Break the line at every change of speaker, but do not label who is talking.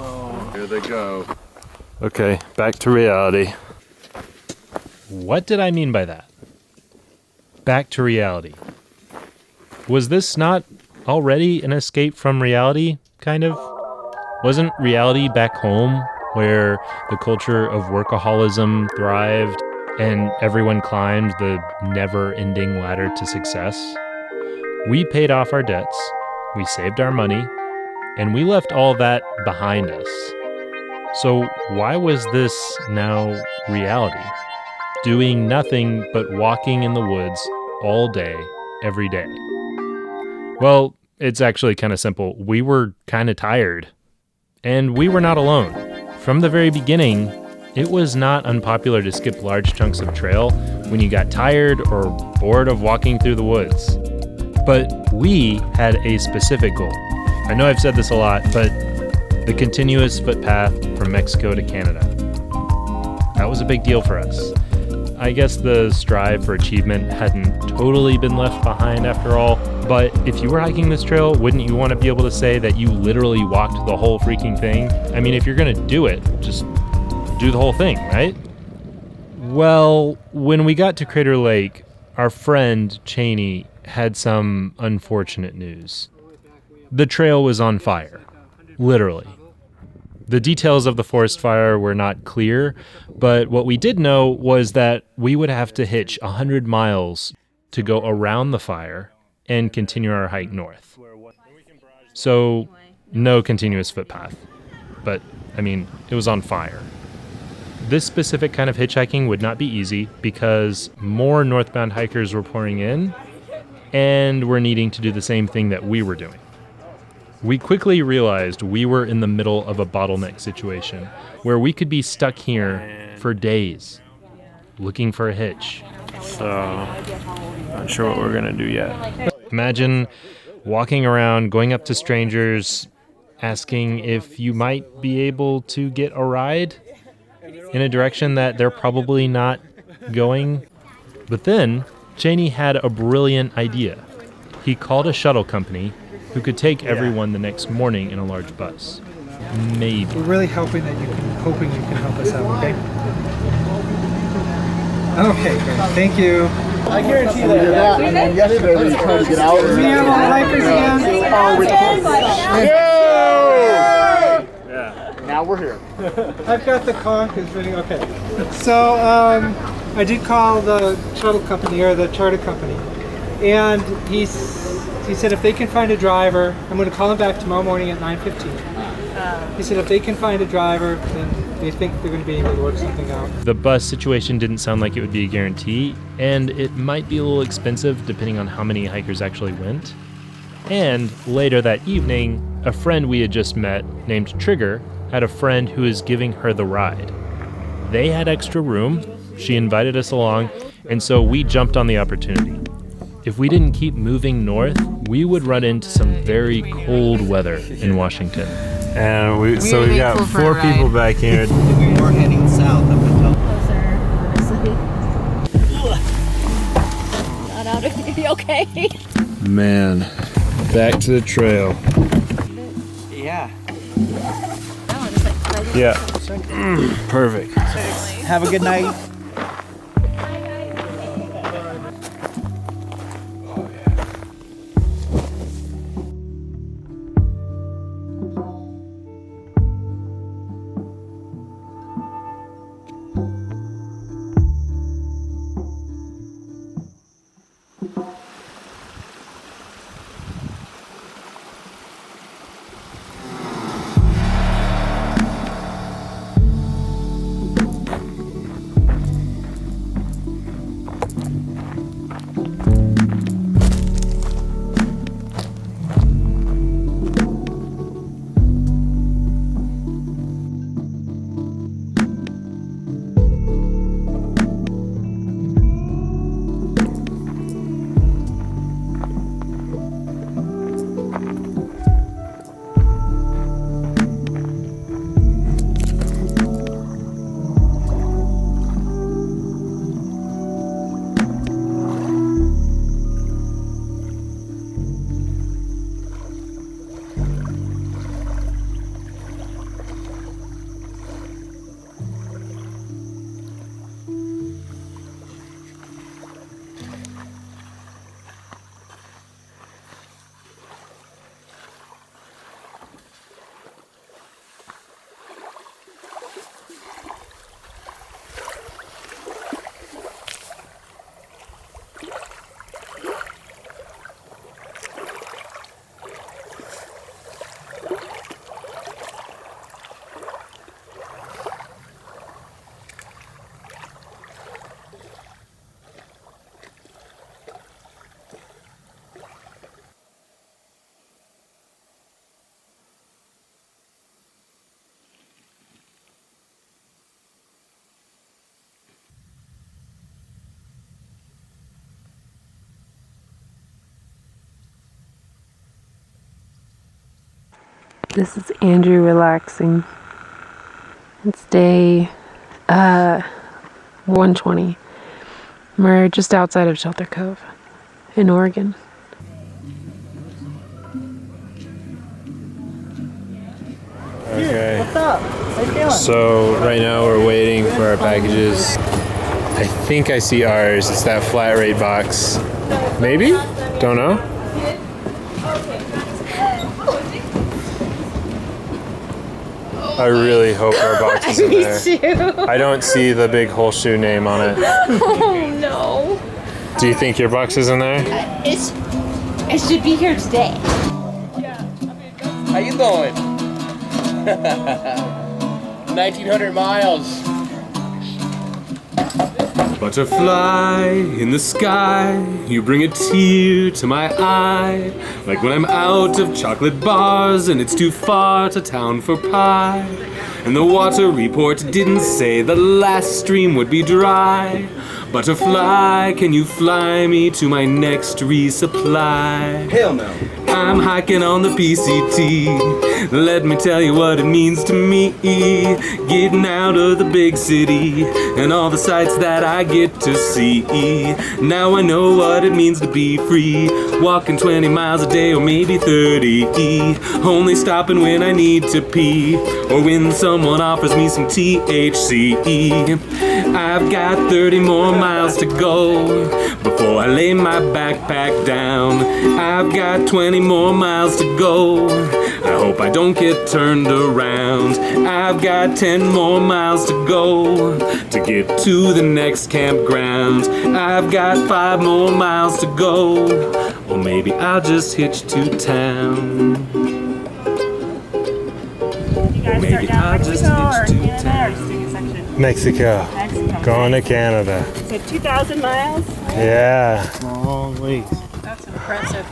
Oh, here they go.
Okay, back to reality. What did I mean by that? Back to reality. Was this not already an escape from reality, kind of? Wasn't reality back home, where the culture of workaholism thrived and everyone climbed the never-ending ladder to success? We paid off our debts, we saved our money, and we left all that behind us. So why was this now reality? Doing nothing but walking in the woods all day, every day. Well, it's actually kind of simple. We were kind of tired. And we were not alone. From the very beginning, it was not unpopular to skip large chunks of trail when you got tired or bored of walking through the woods. But we had a specific goal. I know I've said this a lot, but the continuous footpath from Mexico to Canada. That was a big deal for us. I guess the strive for achievement hadn't totally been left behind after all, but if you were hiking this trail, wouldn't you want to be able to say that you literally walked the whole freaking thing? I mean, if you're gonna do it, just do the whole thing, right? Well, when we got to Crater Lake, our friend Cheney had some unfortunate news. The trail was on fire, literally. The details of the forest fire were not clear, but what we did know was that we would have to hitch 100 miles to go around the fire and continue our hike north. So, no continuous footpath. But, I mean, it was on fire. This specific kind of hitchhiking would not be easy because more northbound hikers were pouring in and were needing to do the same thing that we were doing. We quickly realized we were in the middle of a bottleneck situation where we could be stuck here for days, looking for a hitch.
So, not sure what we're gonna do yet.
Imagine walking around, going up to strangers, asking if you might be able to get a ride in a direction that they're probably not going. But then, Cheney had a brilliant idea. He called a shuttle company who could take everyone the next morning in a large bus. Maybe.
We're really hoping you can help us out, okay? Okay, great. Thank you.
I guarantee that. And then yesterday we tried to get out.
We have all hikers again.
Yeah. Now we're here.
I've got the conch is ready. Okay. So I did call the shuttle company or the charter company, and he said if they can find a driver, I'm going to call him back tomorrow morning at 9:15. He said if they can find a driver, then they think they're going to be able to work something out.
The bus situation didn't sound like it would be a guarantee, and it might be a little expensive depending on how many hikers actually went. And later that evening, a friend we had just met named Trigger had a friend who was giving her the ride. They had extra room, she invited us along, and so we jumped on the opportunity. If we didn't keep moving north, we would run into some very cold weather in Washington.
And we've got four people back here.
We're heading south up until
not out of you okay?
Man, back to the trail.
yeah.
Yeah. Perfect.
Have a good night.
This is Andrew relaxing. It's day 120. We're just outside of Shelter Cove in Oregon.
Okay.
What's up? How you feeling?
So right now we're waiting for our packages. I think I see ours. It's that flat rate box. Maybe? Don't know. I really hope our box is in there.
too.
I don't see the big whole shoe name on it.
Oh no.
Do you think your box is in there?
It should be here today.
How you doing? 1900 miles.
Butterfly in the sky, you bring a tear to my eye. Like when I'm out of chocolate bars and it's too far to town for pie. And the water report didn't say the last stream would be dry. Butterfly, can you fly me to my next resupply?
Hell no.
I'm hiking on the PCT. Let me tell you what it means to me. Getting out of the big city and all the sights that I get to see. Now I know what it means to be free. Walking 20 miles a day or maybe 30. Only stopping when I need to pee or when someone offers me some THC. I've got 30 more miles to go before I lay my backpack down. I've got 20 more miles to go. I hope I don't get turned around. I've got 10 more miles to go to get to the next campground. I've got 5 more miles to go, or maybe I'll just hitch to town. Maybe I'll just hitch to town.
Mexico. Going to Canada.
So 2,000 miles?
Yeah.
Long ways.
That's impressive.